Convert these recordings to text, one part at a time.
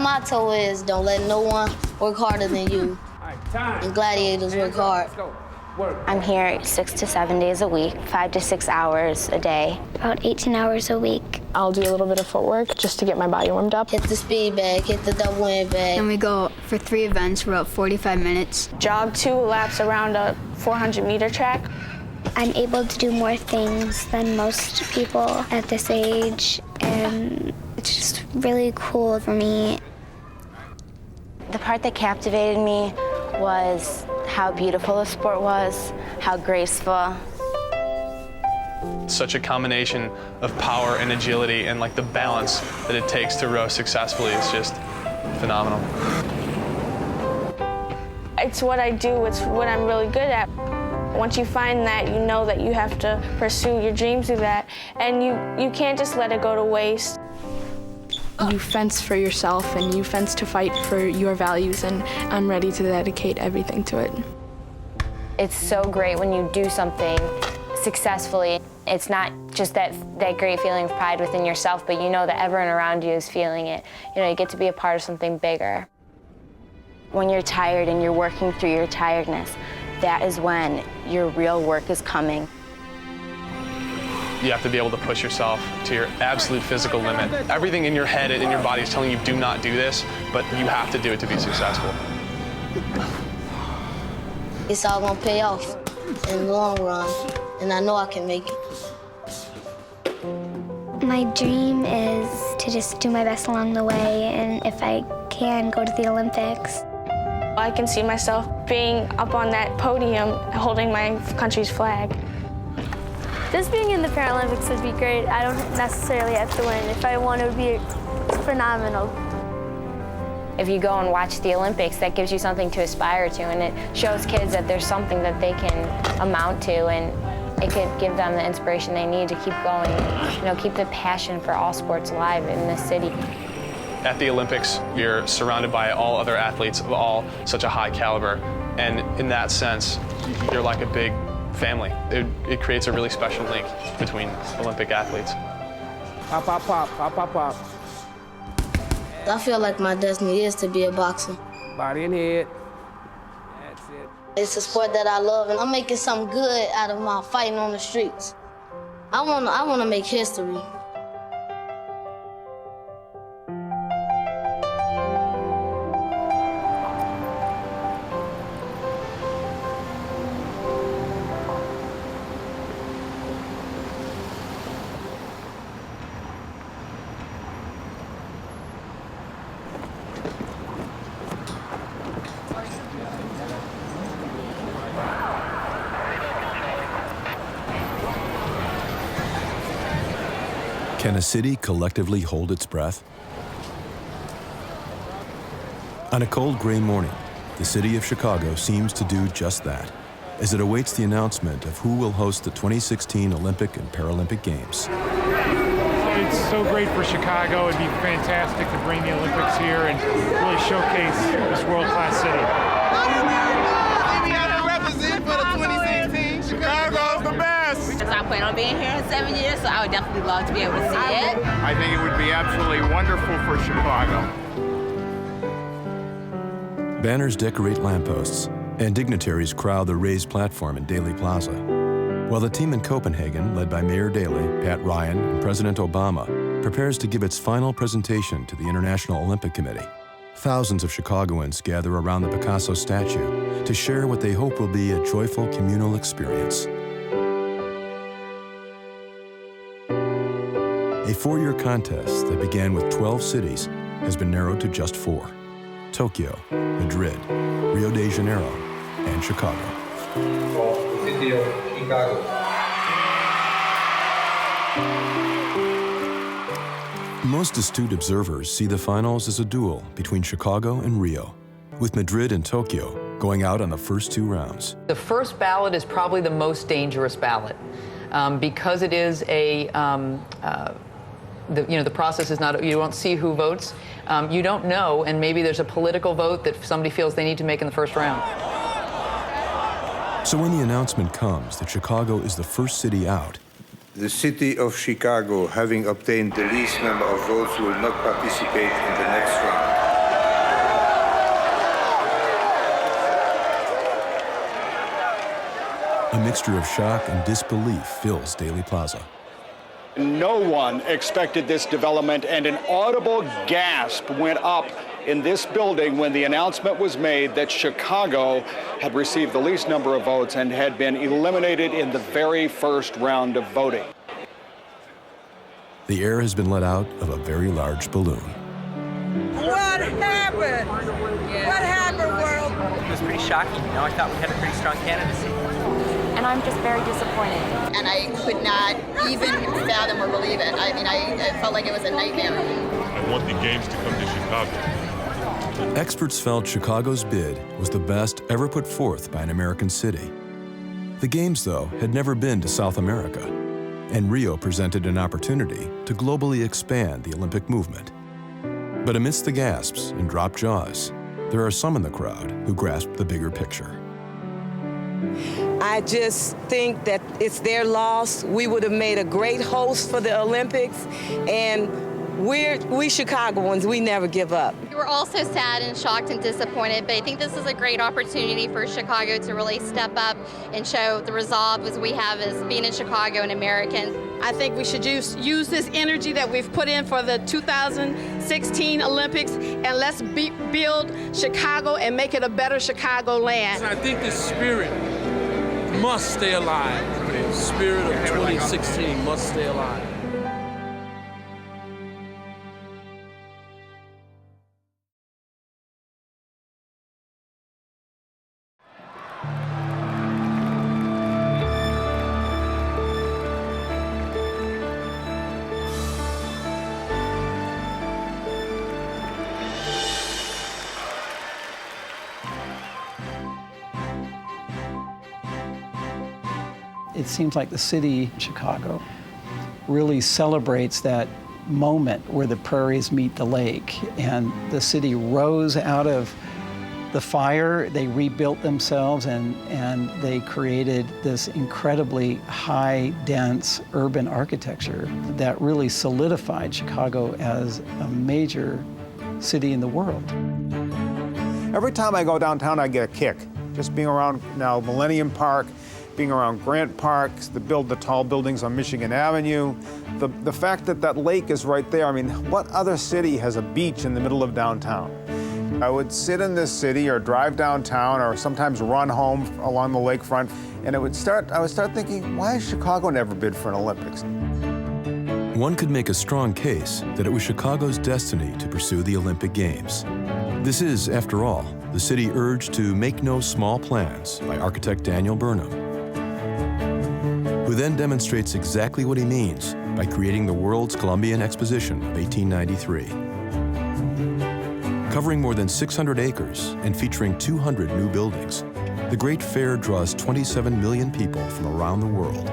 motto is, don't let no one work harder than you. And gladiators work hard. I'm here 6 to 7 days a week, 5 to 6 hours a day. About 18 hours a week. I'll do a little bit of footwork just to get my body warmed up. Hit the speed bag, hit the double end bag. And we go for 3 events for about 45 minutes. Jog 2 laps around a 400-meter track. I'm able to do more things than most people at this age, and it's just really cool for me. The part that captivated me was how beautiful the sport was, how graceful. Such a combination of power and agility and like the balance that it takes to row successfully is just phenomenal. It's what I do, it's what I'm really good at. Once you find that, you know that you have to pursue your dreams through that, and you can't just let it go to waste. You fence for yourself and you fence to fight for your values, and I'm ready to dedicate everything to it. It's so great when you do something successfully. It's not just that great feeling of pride within yourself, but you know that everyone around you is feeling it. You know, you get to be a part of something bigger. When you're tired and you're working through your tiredness, that is when your real work is coming. You have to be able to push yourself to your absolute physical limit. Everything in your head and in your body is telling you do not do this, but you have to do it to be successful. It's all gonna pay off in the long run, and I know I can make it. My dream is to just do my best along the way, and if I can, go to the Olympics. I can see myself being up on that podium holding my country's flag. Just being in the Paralympics would be great. I don't necessarily have to win. If I won, it would be phenomenal. If you go and watch the Olympics, that gives you something to aspire to, and it shows kids that there's something that they can amount to, and it could give them the inspiration they need to keep going, you know, keep the passion for all sports alive in this city. At the Olympics, you're surrounded by all other athletes of all such a high caliber, and in that sense, you're like a big family. It creates a really special link between Olympic athletes. Pop, pop, pop, pop, pop, pop. I feel like my destiny is to be a boxer. Body and head. That's it. It's a sport that I love, and I'm making something good out of my fighting on the streets. I wanna make history. Can a city collectively hold its breath? On a cold, gray morning, the city of Chicago seems to do just that, as it awaits the announcement of who will host the 2016 Olympic and Paralympic Games. It's so great for Chicago. It'd be fantastic to bring the Olympics here and really showcase this world-class city. We have to represent for the 2016. Chicago's the best. I plan on being here in 7 years, so I would definitely love to be able to see it. I think it would be absolutely wonderful for Chicago. Banners decorate lampposts, and dignitaries crowd the raised platform in Daley Plaza. While the team in Copenhagen, led by Mayor Daley, Pat Ryan, and President Obama, prepares to give its final presentation to the International Olympic Committee, thousands of Chicagoans gather around the Picasso statue to share what they hope will be a joyful communal experience. A four-year contest that began with 12 cities has been narrowed to just 4: Tokyo, Madrid, Rio de Janeiro, and Chicago. The city of Chicago. Most astute observers see the finals as a duel between Chicago and Rio, with Madrid and Tokyo going out on the first 2 rounds. The first ballot is probably the most dangerous ballot because it is the process is not, you don't see who votes. You don't know, and maybe there's a political vote that somebody feels they need to make in the first round. So when the announcement comes that Chicago is the first city out, The city of Chicago, having obtained the least number of votes, will not participate in the next round. A mixture of shock and disbelief fills Daley Plaza. No one expected this development, and an audible gasp went up in this building when the announcement was made that Chicago had received the least number of votes and had been eliminated in the very first round of voting. The air has been let out of a very large balloon. What happened? What happened, world? It was pretty shocking. You know, I thought we had a pretty strong candidacy. And I'm just very disappointed. And I could not even fathom or believe it. I mean, it felt like it was a nightmare. I want the games to come to Chicago. Experts felt Chicago's bid was the best ever put forth by an American city. The Games, though, had never been to South America, and Rio presented an opportunity to globally expand the Olympic movement. But amidst the gasps and dropped jaws, there are some in the crowd who grasp the bigger picture. I just think that it's their loss. We would have made a great host for the Olympics, and we Chicagoans, we never give up. We were all so sad and shocked and disappointed, but I think this is a great opportunity for Chicago to really step up and show the resolve as we have as being in Chicago and Americans. I think we should use this energy that we've put in for the 2016 Olympics, and let's build Chicago and make it a better Chicagoland. I think this spirit must stay alive. The spirit of 2016 must stay alive. It seems like the city of Chicago really celebrates that moment where the prairies meet the lake, and the city rose out of the fire. They rebuilt themselves, and they created this incredibly high, dense urban architecture that really solidified Chicago as a major city in the world. Every time I go downtown, I get a kick. Just being around now Millennium Park, being around Grant Park, the tall buildings on Michigan Avenue, the fact that that lake is right there. I mean, what other city has a beach in the middle of downtown? I would sit in this city or drive downtown or sometimes run home along the lakefront, and I would start thinking, why has Chicago never bid for an Olympics? One could make a strong case that it was Chicago's destiny to pursue the Olympic Games. This is, after all, the city urged to make no small plans by architect Daniel Burnham, who then demonstrates exactly what he means by creating the World's Columbian Exposition of 1893. Covering more than 600 acres and featuring 200 new buildings, the Great Fair draws 27 million people from around the world.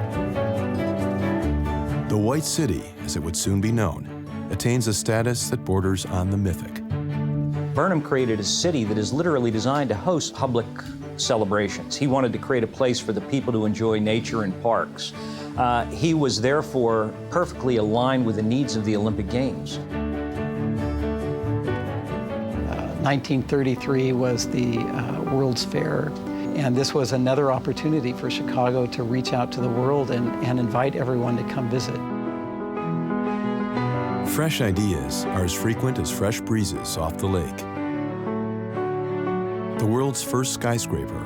The White City, as it would soon be known, attains a status that borders on the mythic. Burnham created a city that is literally designed to host public celebrations. He wanted to create a place for the people to enjoy nature and parks. He was therefore perfectly aligned with the needs of the Olympic Games. 1933 was the World's Fair, and this was another opportunity for Chicago to reach out to the world and invite everyone to come visit. Fresh ideas are as frequent as fresh breezes off the lake. The world's first skyscraper,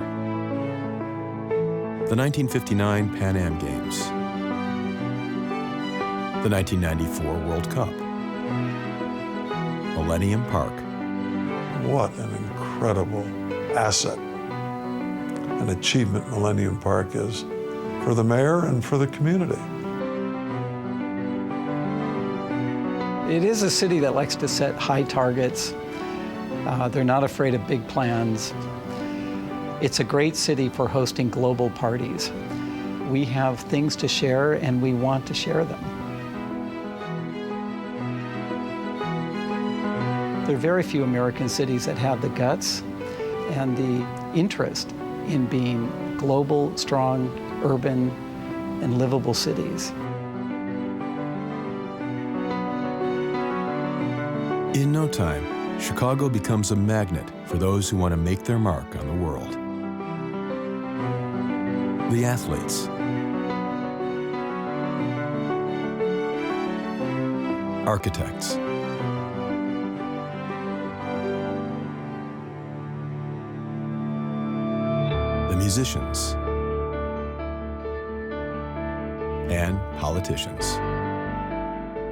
the 1959 Pan Am Games, the 1994 World Cup, Millennium Park. What an incredible asset and achievement Millennium Park is for the mayor and for the community. It is a city that likes to set high targets. They're not afraid of big plans. It's a great city for hosting global parties. We have things to share, and we want to share them. There are very few American cities that have the guts and the interest in being global, strong, urban, and livable cities. In no time, Chicago becomes a magnet for those who want to make their mark on the world. The athletes, architects, the musicians, and politicians.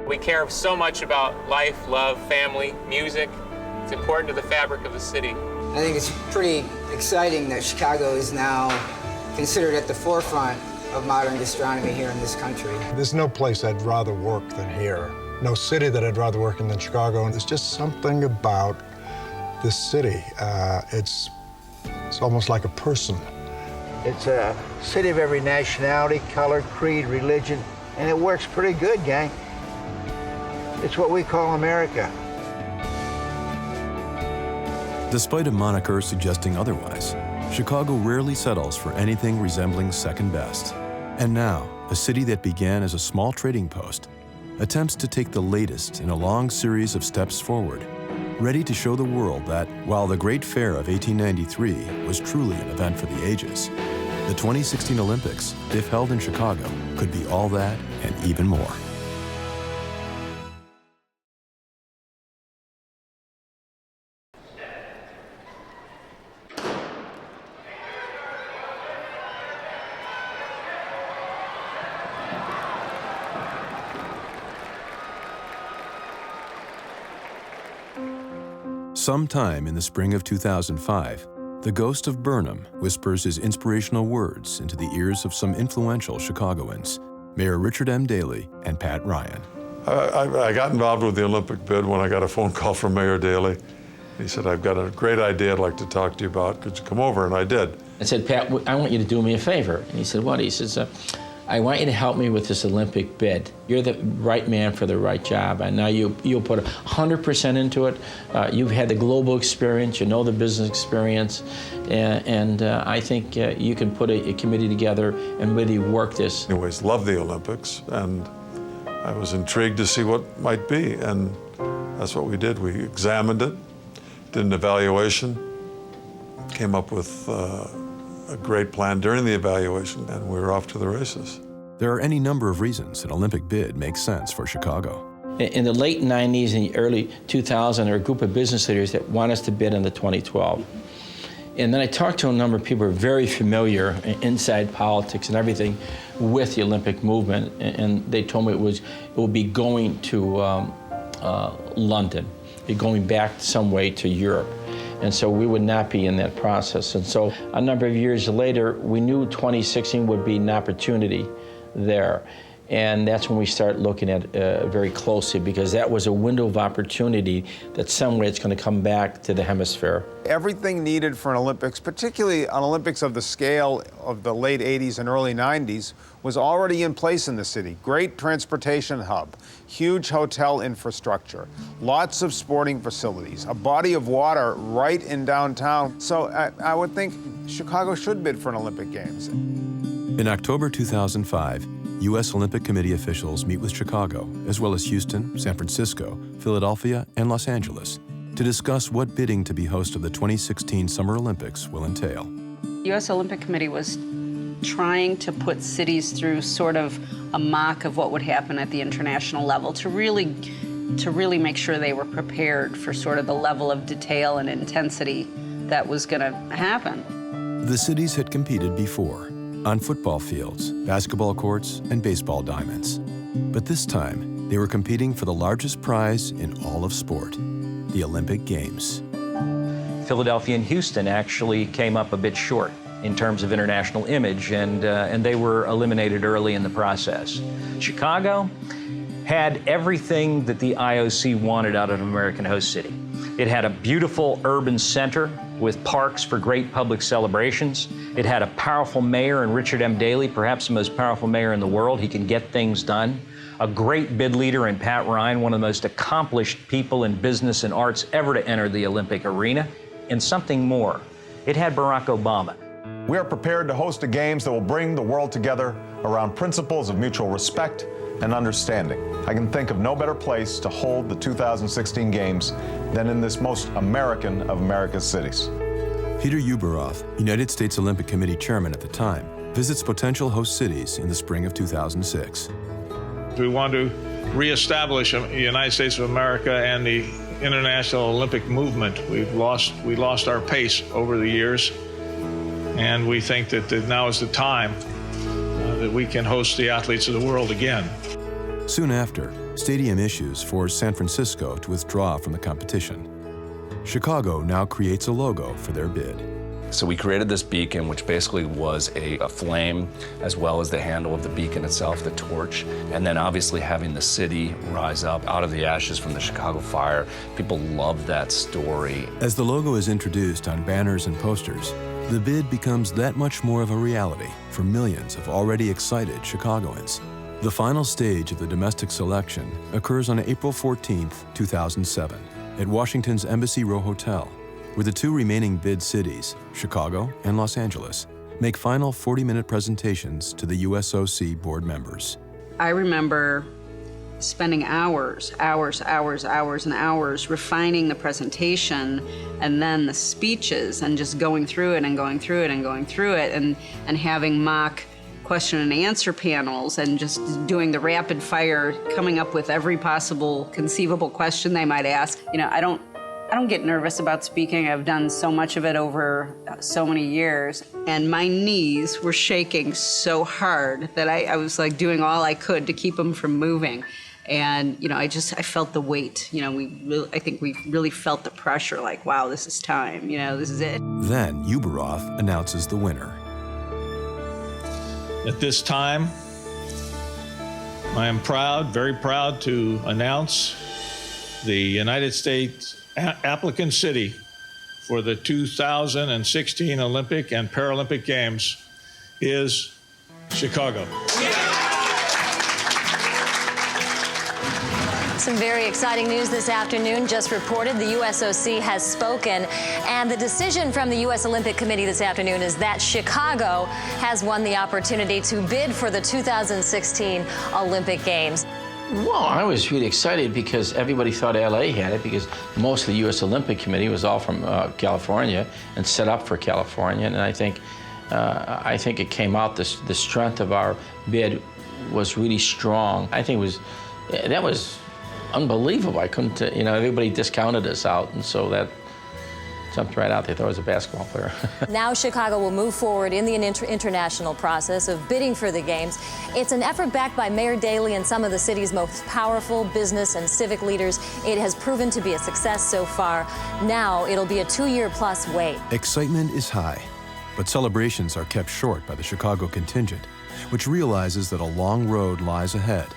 We care so much about life, love, family, music. It's important to the fabric of the city. I think it's pretty exciting that Chicago is now considered at the forefront of modern gastronomy here in this country. There's no place I'd rather work than here. No city that I'd rather work in than Chicago. And there's just something about this city. It's almost like a person. It's a city of every nationality, color, creed, religion, and it works pretty good, gang. It's what we call America. Despite a moniker suggesting otherwise, Chicago rarely settles for anything resembling second best. And now, a city that began as a small trading post attempts to take the latest in a long series of steps forward, ready to show the world that while the Great Fair of 1893 was truly an event for the ages, the 2016 Olympics, if held in Chicago, could be all that and even more. Sometime in the spring of 2005, the ghost of Burnham whispers his inspirational words into the ears of some influential Chicagoans, Mayor Richard M. Daley and Pat Ryan. I got involved with the Olympic bid when I got a phone call from Mayor Daley. He said, I've got a great idea I'd like to talk to you about. Could you come over? And I did. I said, Pat, I want you to do me a favor. And he said, what? He says, I want you to help me with this Olympic bid. You're the right man for the right job. And now you'll put 100% into it. You've had the global experience. You know the business experience. And I think you can put a committee together and really work this. Anyways, love the Olympics. And I was intrigued to see what might be. And that's what we did. We examined it, did an evaluation, came up with a great plan during the evaluation, and we were off to the races. There are any number of reasons an Olympic bid makes sense for Chicago. In the late 90s and the early 2000s, there were a group of business leaders that want us to bid in the 2012. And then I talked to a number of people who are very familiar inside politics and everything with the Olympic movement, and they told me it would be going to London, be going back some way to Europe. And so we would not be in that process. And so a number of years later, we knew 2016 would be an opportunity there. And that's when we start looking at very closely, because that was a window of opportunity that some way it's going to come back to the hemisphere. Everything needed for an Olympics, particularly an Olympics of the scale of the late 80s and early 90s, was already in place in the city. Great transportation hub, huge hotel infrastructure, lots of sporting facilities, a body of water right in downtown. So I would think Chicago should bid for an Olympic Games. In October 2005, U.S. Olympic Committee officials meet with Chicago, as well as Houston, San Francisco, Philadelphia, and Los Angeles, to discuss what bidding to be host of the 2016 Summer Olympics will entail. The U.S. Olympic Committee was trying to put cities through sort of a mock of what would happen at the international level to really make sure they were prepared for sort of the level of detail and intensity that was going to happen. The cities had competed before, on football fields, basketball courts, and baseball diamonds. But this time, they were competing for the largest prize in all of sport, the Olympic Games. Philadelphia and Houston actually came up a bit short in terms of international image, and they were eliminated early in the process. Chicago had everything that the IOC wanted out of an American host city. It had a beautiful urban center with parks for great public celebrations. It had a powerful mayor in Richard M. Daley, perhaps the most powerful mayor in the world. He can get things done. A great bid leader in Pat Ryan, one of the most accomplished people in business and arts ever to enter the Olympic arena. And something more, it had Barack Obama. We are prepared to host a Games that will bring the world together around principles of mutual respect and understanding. I can think of no better place to hold the 2016 Games than in this most American of America's cities. Peter Uberoth, United States Olympic Committee chairman at the time, visits potential host cities in the spring of 2006. We want to reestablish the United States of America and the international Olympic movement. We lost our pace over the years, and we think that now is the time that we can host the athletes of the world again. Soon after, stadium issues forced San Francisco to withdraw from the competition. Chicago now creates a logo for their bid. So we created this beacon, which basically was a flame, as well as the handle of the beacon itself, the torch, and then obviously having the city rise up out of the ashes from the Chicago fire. People love that story. As the logo is introduced on banners and posters, the bid becomes that much more of a reality for millions of already excited Chicagoans. The final stage of the domestic selection occurs on April 14, 2007, at Washington's Embassy Row Hotel, where the two remaining bid cities, Chicago and Los Angeles, make final 40-minute presentations to the USOC board members. I remember spending hours and hours refining the presentation and then the speeches and just going through it and going through it and going through it and having mock question and answer panels and just doing the rapid fire, coming up with every possible conceivable question they might ask. You know, I don't get nervous about speaking. I've done so much of it over so many years, and my knees were shaking so hard that I was like doing all I could to keep them from moving. And you know, I felt the weight. You know, I think we really felt the pressure. Like, wow, this is time. You know, this is it. Then Uberoth announces the winner. At this time, I am very proud to announce the United States applicant city for the 2016 Olympic and Paralympic Games is Chicago. Some very exciting news this afternoon. Just reported the USOC has spoken, and the decision from the U.S. Olympic Committee this afternoon is that Chicago has won the opportunity to bid for the 2016 Olympic Games. Well, I was really excited because everybody thought LA had it, because most of the U.S. Olympic Committee was all from California and set up for California, and I think it came out, the strength of our bid was really strong. I think that was unbelievable. I couldn't, you know, everybody discounted us out, and so that jumped right out. They thought I was a basketball player. Now Chicago will move forward in the international process of bidding for the Games. It's an effort backed by Mayor Daley and some of the city's most powerful business and civic leaders. It has proven to be a success so far. Now it'll be a 2-year-plus wait. Excitement is high, but celebrations are kept short by the Chicago contingent, which realizes that a long road lies ahead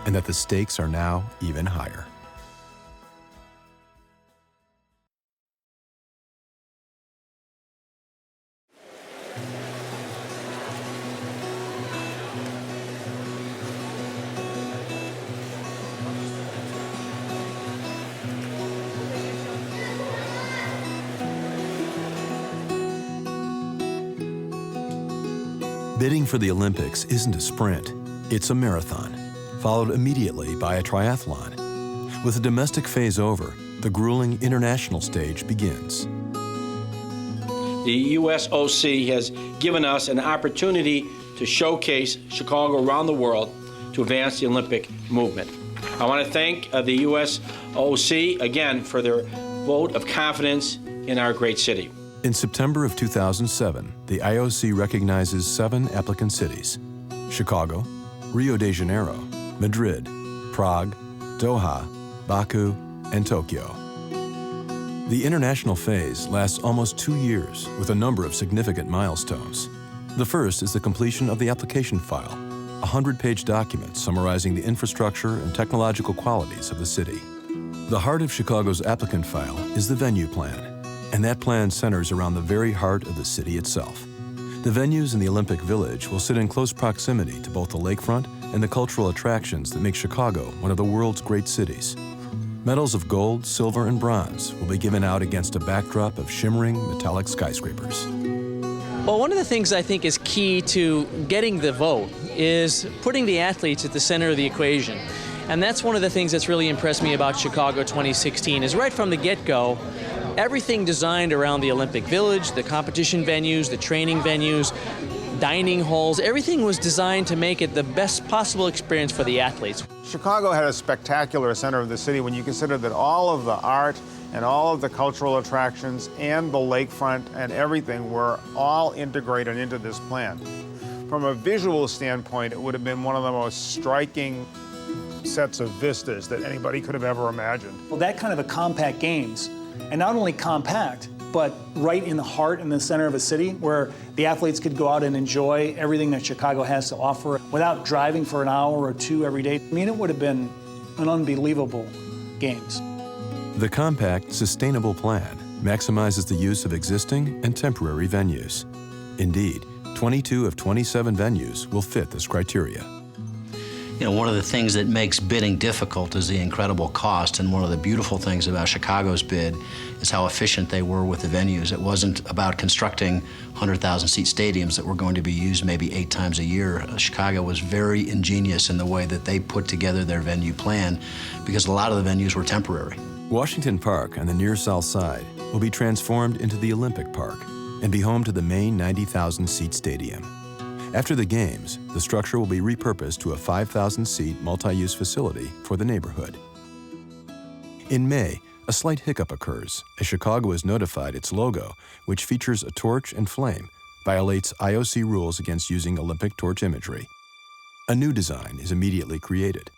and that the stakes are now even higher. Bidding for the Olympics isn't a sprint, it's a marathon, followed immediately by a triathlon. With the domestic phase over, the grueling international stage begins. The USOC has given us an opportunity to showcase Chicago around the world to advance the Olympic movement. I want to thank the USOC again for their vote of confidence in our great city. In September of 2007, the IOC recognizes 7 applicant cities: Chicago, Rio de Janeiro, Madrid, Prague, Doha, Baku, and Tokyo. The international phase lasts almost 2 years with a number of significant milestones. The first is the completion of the application file, a 100-page document summarizing the infrastructure and technological qualities of the city. The heart of Chicago's applicant file is the venue plan, and that plan centers around the very heart of the city itself. The venues in the Olympic Village will sit in close proximity to both the lakefront and the cultural attractions that make Chicago one of the world's great cities. Medals of gold, silver, and bronze will be given out against a backdrop of shimmering metallic skyscrapers. Well, one of the things I think is key to getting the vote is putting the athletes at the center of the equation. And that's one of the things that's really impressed me about Chicago 2016 is right from the get-go, everything designed around the Olympic Village, the competition venues, the training venues, dining halls, everything was designed to make it the best possible experience for the athletes. Chicago had a spectacular center of the city when you consider that all of the art and all of the cultural attractions and the lakefront and everything were all integrated into this plan. From a visual standpoint, it would have been one of the most striking sets of vistas that anybody could have ever imagined. Well, that kind of a compact games, and not only compact, but right in the heart and the center of a city where the athletes could go out and enjoy everything that Chicago has to offer without driving for an hour or two every day. I mean, it would have been an unbelievable games. The compact, sustainable plan maximizes the use of existing and temporary venues. Indeed, 22 of 27 venues will fit this criteria. You know, one of the things that makes bidding difficult is the incredible cost, and one of the beautiful things about Chicago's bid is how efficient they were with the venues. It wasn't about constructing 100,000-seat stadiums that were going to be used maybe 8 times a year. Chicago was very ingenious in the way that they put together their venue plan because a lot of the venues were temporary. Washington Park on the near south side will be transformed into the Olympic Park and be home to the main 90,000-seat stadium. After the Games, the structure will be repurposed to a 5,000-seat multi-use facility for the neighborhood. In May, a slight hiccup occurs as Chicago is notified its logo, which features a torch and flame, violates IOC rules against using Olympic torch imagery. A new design is immediately created.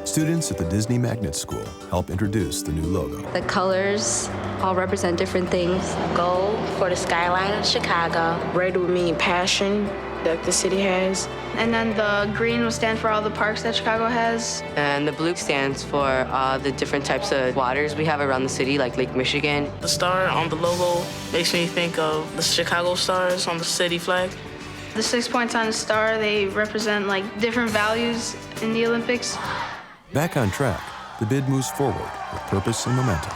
Students at the Disney Magnet School help introduce the new logo. The colors all represent different things. Gold for the skyline of Chicago. Red would mean passion that the city has. And then the green will stand for all the parks that Chicago has. And the blue stands for the different types of waters we have around the city, like Lake Michigan. The star on the logo makes me think of the Chicago stars on the city flag. The 6 points on the star, they represent like different values in the Olympics. Back on track, the bid moves forward with purpose and momentum.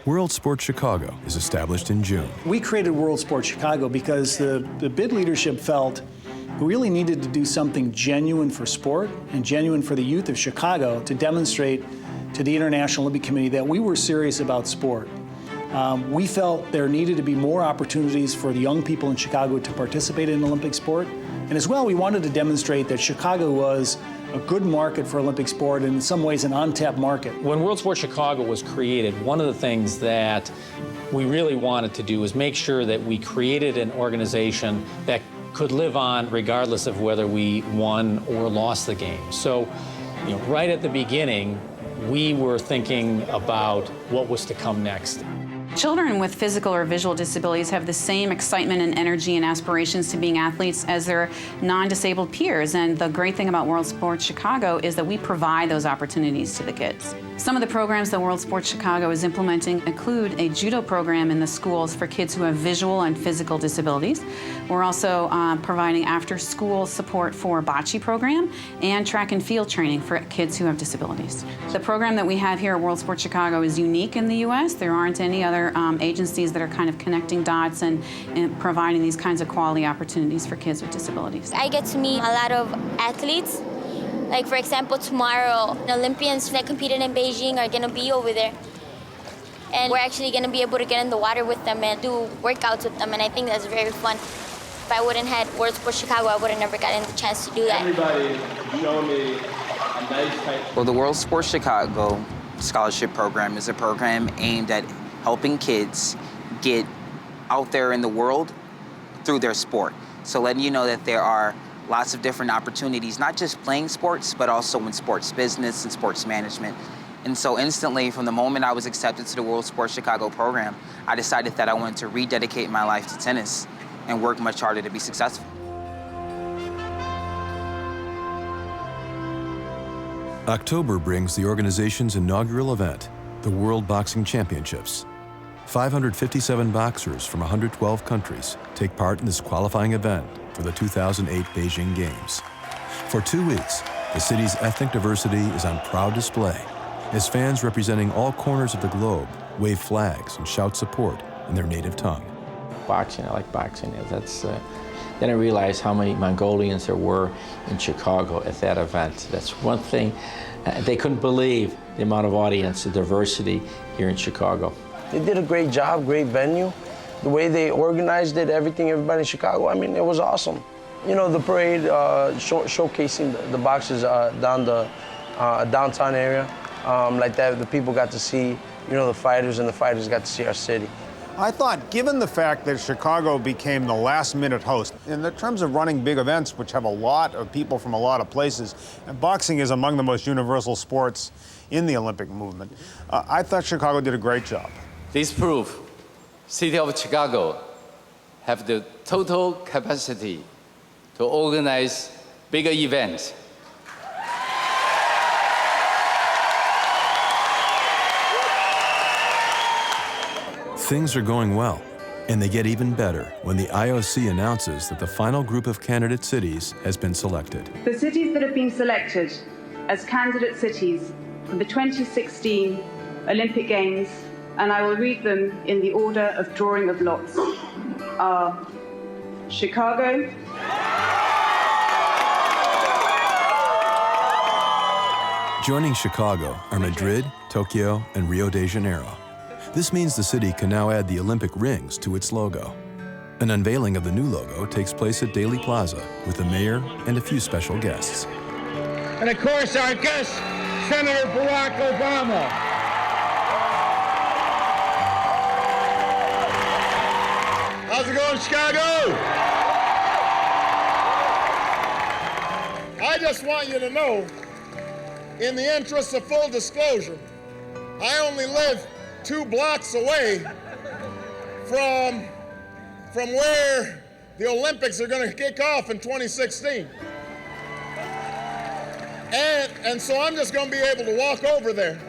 World Sports Chicago is established in June. We created World Sports Chicago because the bid leadership felt we really needed to do something genuine for sport and genuine for the youth of Chicago to demonstrate to the International Olympic Committee that we were serious about sport. We felt there needed to be more opportunities for the young people in Chicago to participate in Olympic sport. And as well, we wanted to demonstrate that Chicago was a good market for Olympic sport and in some ways an untapped market. When World Sports Chicago was created, one of the things that we really wanted to do was make sure that we created an organization that could live on regardless of whether we won or lost the game. So, right at the beginning, we were thinking about what was to come next. Children with physical or visual disabilities have the same excitement and energy and aspirations to being athletes as their non-disabled peers. And the great thing about World Sports Chicago is that we provide those opportunities to the kids. Some of the programs that World Sports Chicago is implementing include a judo program in the schools for kids who have visual and physical disabilities. We're also providing after-school support for a bocce program and track and field training for kids who have disabilities. The program that we have here at World Sports Chicago is unique in the U.S. There aren't any other agencies that are kind of connecting dots and providing these kinds of quality opportunities for kids with disabilities. I get to meet a lot of athletes. Like, for example, tomorrow, the Olympians that competed in Beijing are going to be over there. And we're actually going to be able to get in the water with them and do workouts with them, and I think that's very fun. If I wouldn't have had World Sports Chicago, I would have never gotten the chance to do that. Everybody, show me a nice type. Well, the World Sports Chicago Scholarship Program is a program aimed at helping kids get out there in the world through their sport. So letting you know that there are lots of different opportunities, not just playing sports, but also in sports business and sports management. And so instantly, from the moment I was accepted to the World Sports Chicago program, I decided that I wanted to rededicate my life to tennis and work much harder to be successful. October brings the organization's inaugural event, the World Boxing Championships. 557 boxers from 112 countries take part in this qualifying event for the 2008 Beijing Games. For 2 weeks, the city's ethnic diversity is on proud display as fans representing all corners of the globe wave flags and shout support in their native tongue. Boxing, I like boxing. That's Then I realized how many Mongolians there were in Chicago at that event. That's one thing. They couldn't believe the amount of audience, the diversity here in Chicago. They did a great job, great venue. The way they organized it, everything, everybody in Chicago, I mean, it was awesome. You know, the parade showcasing the boxes down the downtown area, like that, the people got to see, you know, the fighters, and the fighters got to see our city. I thought, given the fact that Chicago became the last-minute host, in the terms of running big events, which have a lot of people from a lot of places, and boxing is among the most universal sports in the Olympic movement, I thought Chicago did a great job. This proves City of Chicago have the total capacity to organize bigger events. Things are going well, and they get even better when the IOC announces that the final group of candidate cities has been selected. The cities that have been selected as candidate cities for the 2016 Olympic Games, and I will read them in the order of drawing of lots, are Chicago, Joining Chicago are Madrid, Tokyo, and Rio de Janeiro. This means the city can now add the Olympic rings to its logo. An unveiling of the new logo takes place at Daley Plaza with the mayor and a few special guests. And of course, our guest, Senator Barack Obama. How's it going, Chicago? I just want you to know, in the interest of full disclosure, I only live 2 blocks away from where the Olympics are going to kick off in 2016. And so I'm just going to be able to walk over there.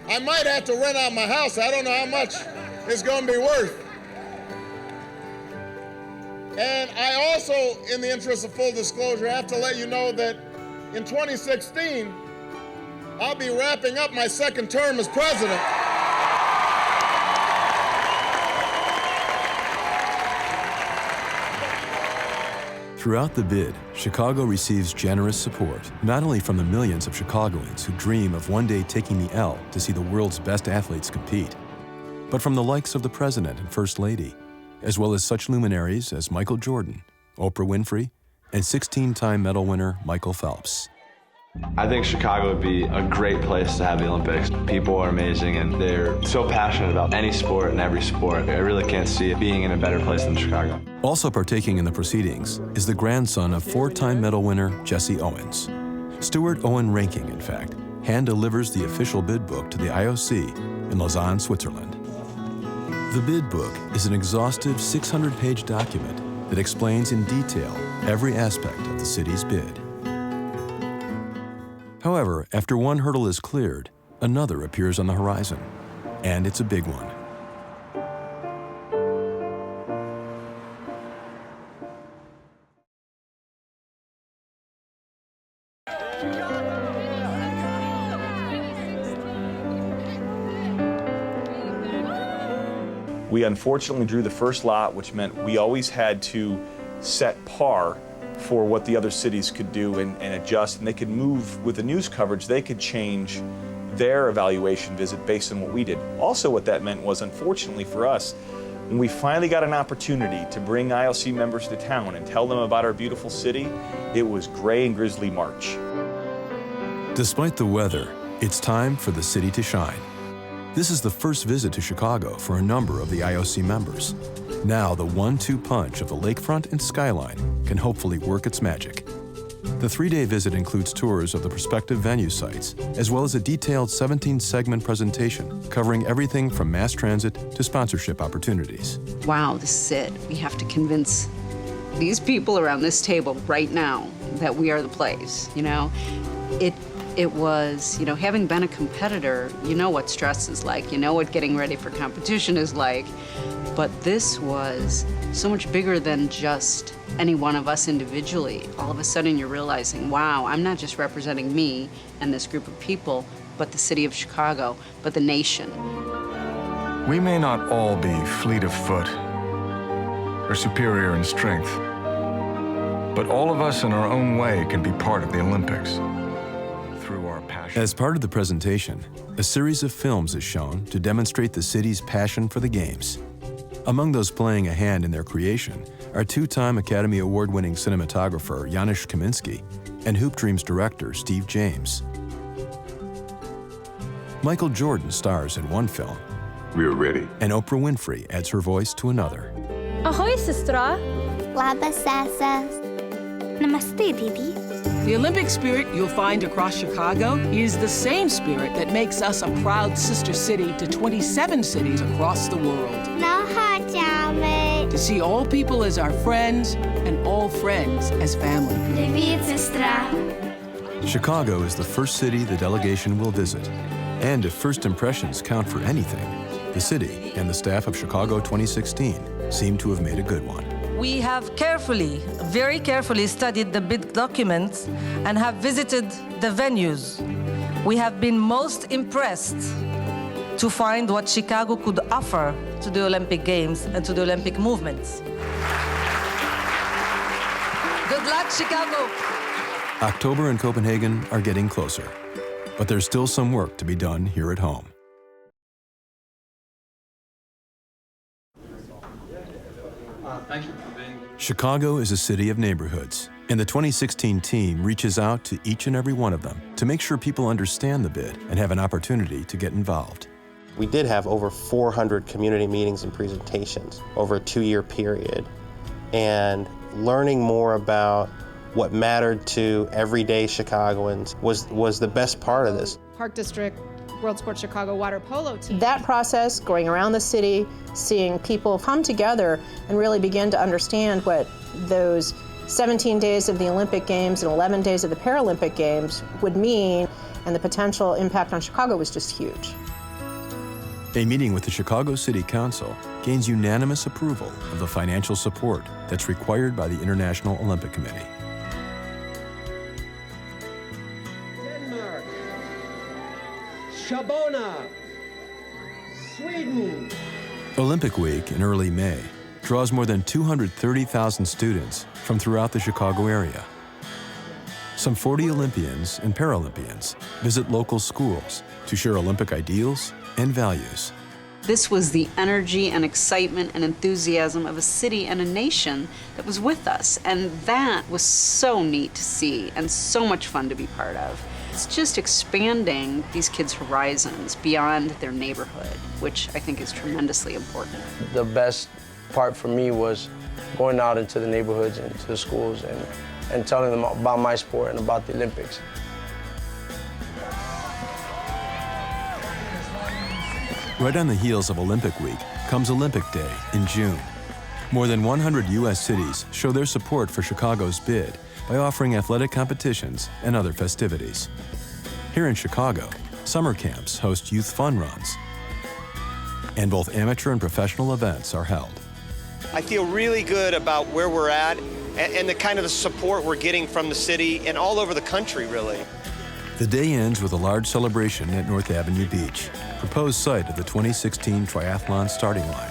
I might have to rent out my house. I don't know how much it's going to be worth. And I also, in the interest of full disclosure, have to let you know that in 2016, I'll be wrapping up my 2nd term as president. Throughout the bid, Chicago receives generous support, not only from the millions of Chicagoans who dream of one day taking the L to see the world's best athletes compete, but from the likes of the President and First Lady, as well as such luminaries as Michael Jordan, Oprah Winfrey, and 16-time medal winner Michael Phelps. I think Chicago would be a great place to have the Olympics. People are amazing and they're so passionate about any sport and every sport. I really can't see it being in a better place than Chicago. Also partaking in the proceedings is the grandson of 4-time medal winner Jesse Owens. Stuart Owen Ranking, in fact, hand delivers the official bid book to the IOC in Lausanne, Switzerland. The bid book is an exhaustive 600-page document that explains in detail every aspect of the city's bid. However, after one hurdle is cleared, another appears on the horizon, and it's a big one. We unfortunately drew the first lot, which meant we always had to set par for what the other cities could do and adjust, and they could move with the news coverage. They could change their evaluation visit based on what we did. Also, what that meant was, unfortunately for us, when we finally got an opportunity to bring IOC members to town and tell them about our beautiful city, it was gray and grizzly March. Despite the weather, it's time for the city to shine. This is the first visit to Chicago for a number of the IOC members. Now the 1-2 punch of the lakefront and skyline can hopefully work its magic. The 3-day visit includes tours of the prospective venue sites, as well as a detailed 17-segment presentation covering everything from mass transit to sponsorship opportunities. Wow, this is it. We have to convince these people around this table right now that we are the place, you know? It was, you know, having been a competitor, you know what stress is like, you know what getting ready for competition is like, but this was so much bigger than just any one of us individually. All of a sudden you're realizing, wow, I'm not just representing me and this group of people, but the city of Chicago, but the nation. We may not all be fleet of foot, are superior in strength. But all of us in our own way can be part of the Olympics through our passion. As part of the presentation, a series of films is shown to demonstrate the city's passion for the Games. Among those playing a hand in their creation are two-time Academy Award-winning cinematographer Janusz Kaminski and Hoop Dreams director Steve James. Michael Jordan stars in one film. We are ready. And Oprah Winfrey adds her voice to another. Ahoy, sestra. Laba Sasa. Namaste, Didi. The Olympic spirit you'll find across Chicago is the same spirit that makes us a proud sister city to 27 cities across the world. To see all people as our friends and all friends as family. Chicago is the first city the delegation will visit. And if first impressions count for anything, the city and the staff of Chicago 2016 seem to have made a good one. We have very carefully studied the bid documents and have visited the venues. We have been most impressed to find what Chicago could offer to the Olympic Games and to the Olympic movements. Good luck, Chicago. October in Copenhagen are getting closer, but there's still some work to be done here at home. Chicago is a city of neighborhoods, and the 2016 team reaches out to each and every one of them to make sure people understand the bid and have an opportunity to get involved. We did have over 400 community meetings and presentations over a 2-year period, and learning more about what mattered to everyday Chicagoans was the best part of this. Park District World Sports Chicago water polo team. That process, going around the city, seeing people come together and really begin to understand what those 17 days of the Olympic Games and 11 days of the Paralympic Games would mean, and the potential impact on Chicago was just huge. A meeting with the Chicago City Council gains unanimous approval of the financial support that's required by the International Olympic Committee. Denmark, Shabona, Sweden. Olympic Week in early May draws more than 230,000 students from throughout the Chicago area. Some 40 Olympians and Paralympians visit local schools to share Olympic ideals and values. This was the energy and excitement and enthusiasm of a city and a nation that was with us. And that was so neat to see and so much fun to be part of. It's just expanding these kids' horizons beyond their neighborhood, which I think is tremendously important. The best part for me was going out into the neighborhoods and to the schools and telling them about my sport and about the Olympics. Right on the heels of Olympic Week comes Olympic Day in June. More than 100 U.S. cities show their support for Chicago's bid by offering athletic competitions and other festivities. Here in Chicago, summer camps host youth fun runs, and both amateur and professional events are held. I feel really good about where we're at and the kind of the support we're getting from the city and all over the country, really. The day ends with a large celebration at North Avenue Beach, proposed site of the 2016 triathlon starting line.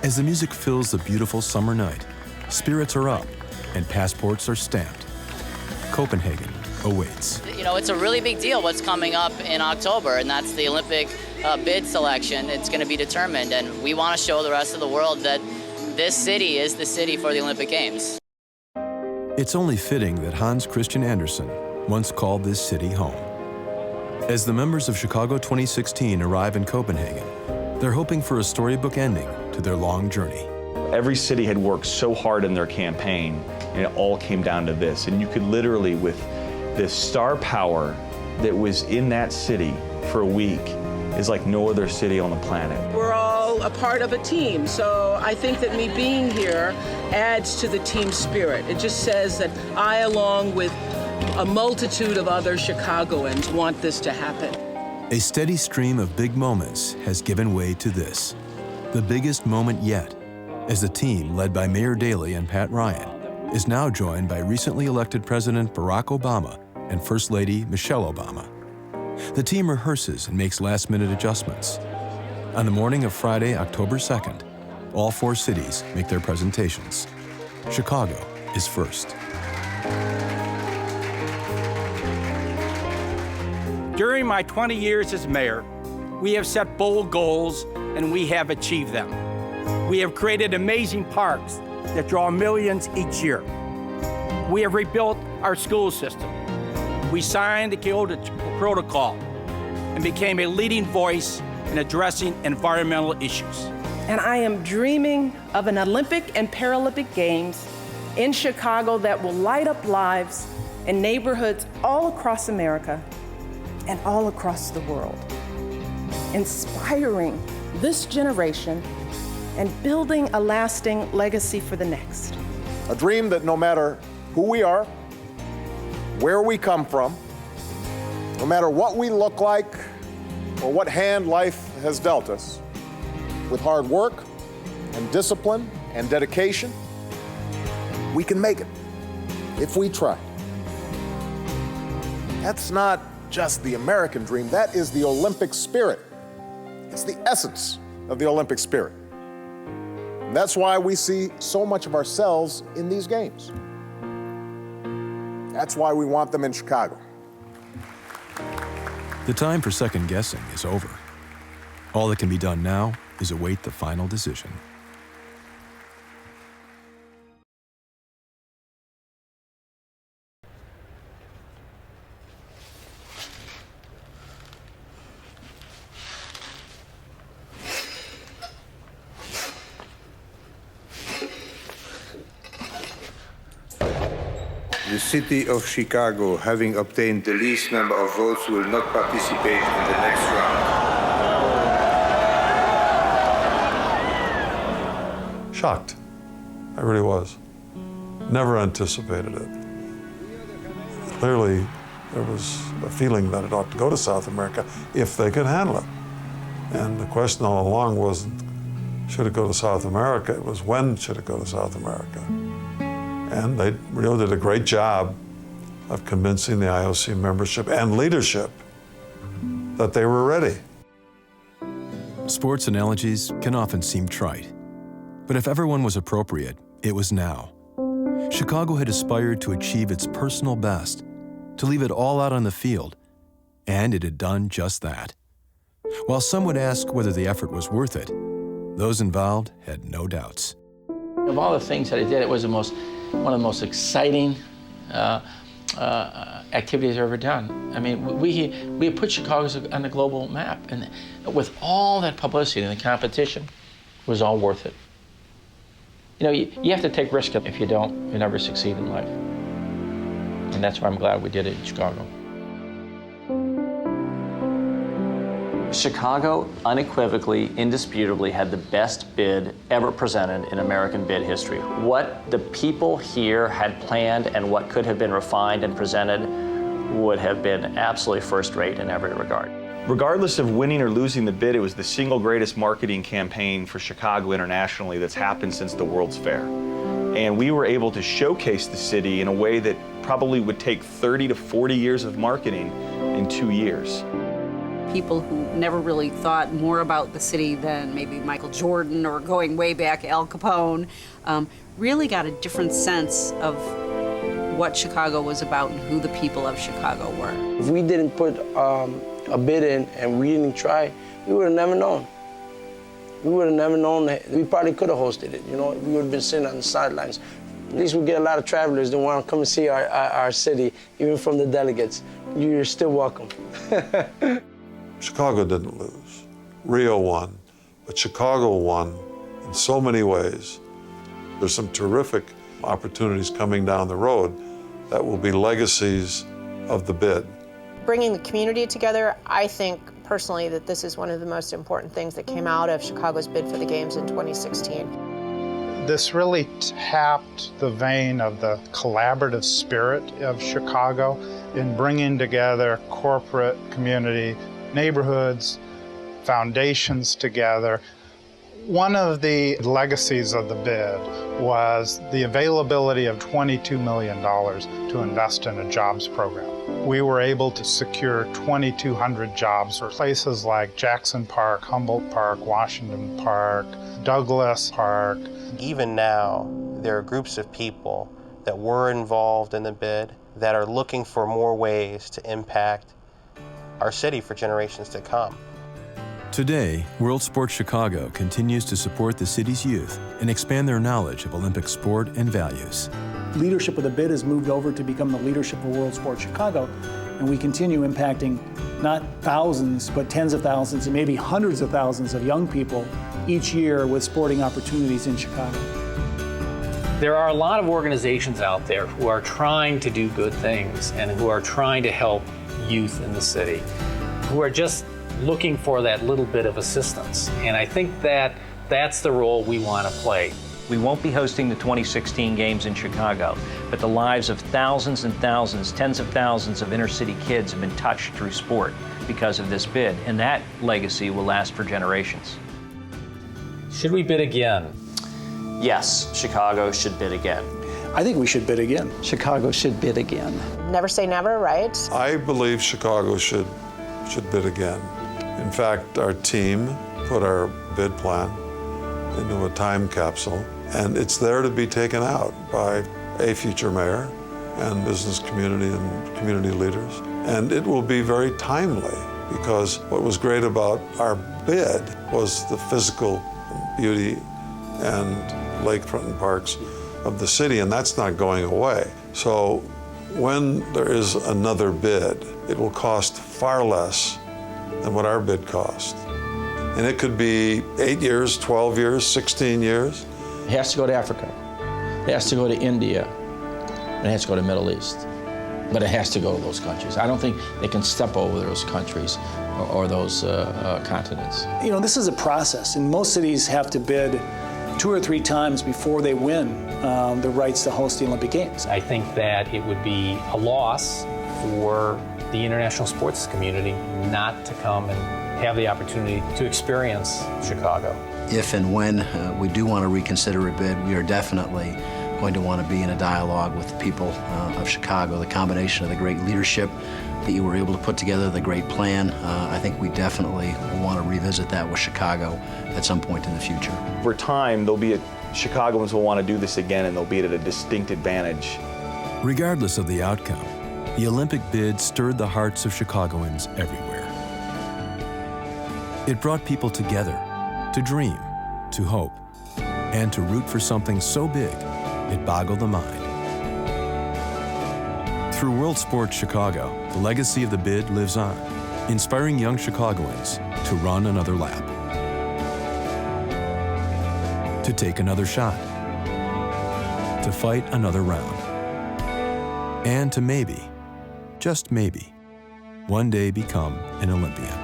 As the music fills the beautiful summer night, spirits are up and passports are stamped. Copenhagen awaits. You know, it's a really big deal what's coming up in October, and that's the Olympic bid selection. It's going to be determined, and we want to show the rest of the world that this city is the city for the Olympic Games. It's only fitting that Hans Christian Andersen once called this city home. As the members of Chicago 2016 arrive in Copenhagen, they're hoping for a storybook ending to their long journey. Every city had worked so hard in their campaign, and it all came down to this. And you could literally, with this star power that was in that city for a week, is like no other city on the planet. We're all a part of a team, so I think that me being here adds to the team spirit. It just says that I, along with a multitude of other Chicagoans, want this to happen. A steady stream of big moments has given way to this, the biggest moment yet, as the team, led by Mayor Daley and Pat Ryan, is now joined by recently elected President Barack Obama and First Lady Michelle Obama. The team rehearses and makes last-minute adjustments. On the morning of Friday, October 2nd, All 4 cities make their presentations. Chicago is first. During my 20 years as mayor, we have set bold goals and we have achieved them. We have created amazing parks that draw millions each year. We have rebuilt our school system. We signed the Kyoto Protocol and became a leading voice in addressing environmental issues. And I am dreaming of an Olympic and Paralympic Games in Chicago that will light up lives in neighborhoods all across America and all across the world, inspiring this generation and building a lasting legacy for the next. A dream that no matter who we are, where we come from, no matter what we look like or what hand life has dealt us, with hard work and discipline and dedication, we can make it if we try. That's not just the American dream, that is the Olympic spirit. It's the essence of the Olympic spirit. And that's why we see so much of ourselves in these games. That's why we want them in Chicago. The time for second guessing is over. All that can be done now is await the final decision. The city of Chicago, having obtained the least number of votes, will not participate in the next round. Shocked. I really was. Never anticipated it. Clearly, there was a feeling that it ought to go to South America if they could handle it. And the question all along wasn't, should it go to South America? It was, when should it go to South America? And they really did a great job of convincing the IOC membership and leadership that they were ready. Sports analogies can often seem trite, but if everyone was appropriate, it was now. Chicago had aspired to achieve its personal best, to leave it all out on the field, and it had done just that. While some would ask whether the effort was worth it, those involved had no doubts. Of all the things that I did, it was one of the most exciting activities I've ever done. I mean, we put Chicago on the global map, and with all that publicity and the competition, it was all worth it. You know, you have to take risks. If you don't, you never succeed in life. And that's why I'm glad we did it in Chicago. Chicago unequivocally, indisputably had the best bid ever presented in American bid history. What the people here had planned and what could have been refined and presented would have been absolutely first-rate in every regard. Regardless of winning or losing the bid, it was the single greatest marketing campaign for Chicago internationally that's happened since the World's Fair. And we were able to showcase the city in a way that probably would take 30 to 40 years of marketing in 2 years. People who never really thought more about the city than maybe Michael Jordan or going way back Al Capone, really got a different sense of what Chicago was about and who the people of Chicago were. If we didn't put a bid in and we didn't try, we would have never known. We would have never known that. We probably could have hosted it, you know, we would have been sitting on the sidelines. At least we get a lot of travelers that want to come and see our city, even from the delegates. You're still welcome. Chicago didn't lose. Rio won, but Chicago won in so many ways. There's some terrific opportunities coming down the road that will be legacies of the bid. Bringing the community together, I think personally that this is one of the most important things that came out of Chicago's bid for the Games in 2016. This really tapped the vein of the collaborative spirit of Chicago in bringing together corporate, community, neighborhoods, foundations together One of the legacies of the bid was the availability of $22 million to invest in a jobs program. We were able to secure 2,200 jobs for places like Jackson Park, Humboldt Park, Washington Park, Douglas Park. Even now, there are groups of people that were involved in the bid that are looking for more ways to impact our city for generations to come. Today, World Sports Chicago continues to support the city's youth and expand their knowledge of Olympic sport and values. Leadership of the bid has moved over to become the leadership of World Sports Chicago, and we continue impacting not thousands, but tens of thousands and maybe hundreds of thousands of young people each year with sporting opportunities in Chicago. There are a lot of organizations out there who are trying to do good things and who are trying to help youth in the city, who are just looking for that little bit of assistance. And I think that that's the role we want to play. We won't be hosting the 2016 Games in Chicago, but the lives of thousands and thousands, tens of thousands of inner city kids have been touched through sport because of this bid, and that legacy will last for generations. Should we bid again? Yes, Chicago should bid again. I think we should bid again. Chicago should bid again. Never say never, right? I believe Chicago should bid again. In fact, our team put our bid plan into a time capsule, and it's there to be taken out by a future mayor and business community and community leaders. And it will be very timely, because what was great about our bid was the physical beauty and lakefront and parks of the city, and that's not going away. So when there is another bid, it will cost far less than what our bid cost. And it could be 8 years, 12 years, 16 years. It has to go to Africa. It has to go to India. And it has to go to the Middle East. But it has to go to those countries. I don't think they can step over those countries or those continents. You know, this is a process, and most cities have to bid 2 or 3 times before they win the rights to host the Olympic Games. I think that it would be a loss for the international sports community not to come and have the opportunity to experience Chicago. If and when we do want to reconsider a bid, we are definitely going to want to be in a dialogue with the people of Chicago. The combination of the great leadership that you were able to put together, the great plan, I think we definitely will want to revisit that with Chicago at some point in the future. Over time, Chicagoans will want to do this again, and they'll be at a distinct advantage. Regardless of the outcome, the Olympic bid stirred the hearts of Chicagoans everywhere. It brought people together to dream, to hope, and to root for something so big it boggled the mind. Through World Sports Chicago, the legacy of the bid lives on, inspiring young Chicagoans to run another lap, to take another shot, to fight another round, and to maybe, just maybe, one day become an Olympian.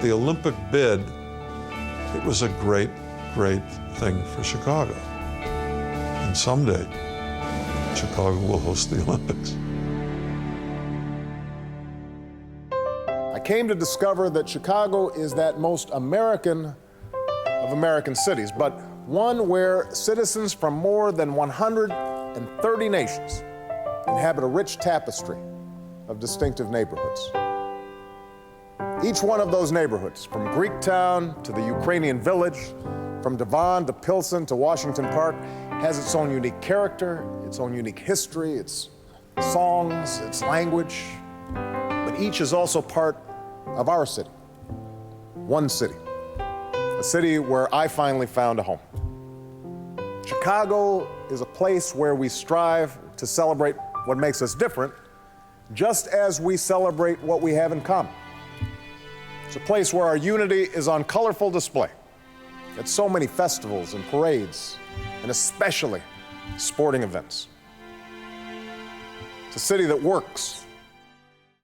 The Olympic bid, it was a great, great thing for Chicago. And someday, Chicago will host the Olympics. I came to discover that Chicago is that most American of American cities, but one where citizens from more than 130 nations inhabit a rich tapestry of distinctive neighborhoods. Each one of those neighborhoods, from Greektown to the Ukrainian Village, from Devon to Pilsen to Washington Park, has its own unique character, its own unique history, its songs, its language, but each is also part of our city. One city. A city where I finally found a home. Chicago is a place where we strive to celebrate what makes us different, just as we celebrate what we have in common. It's a place where our unity is on colorful display at so many festivals and parades, and especially sporting events. It's a city that works,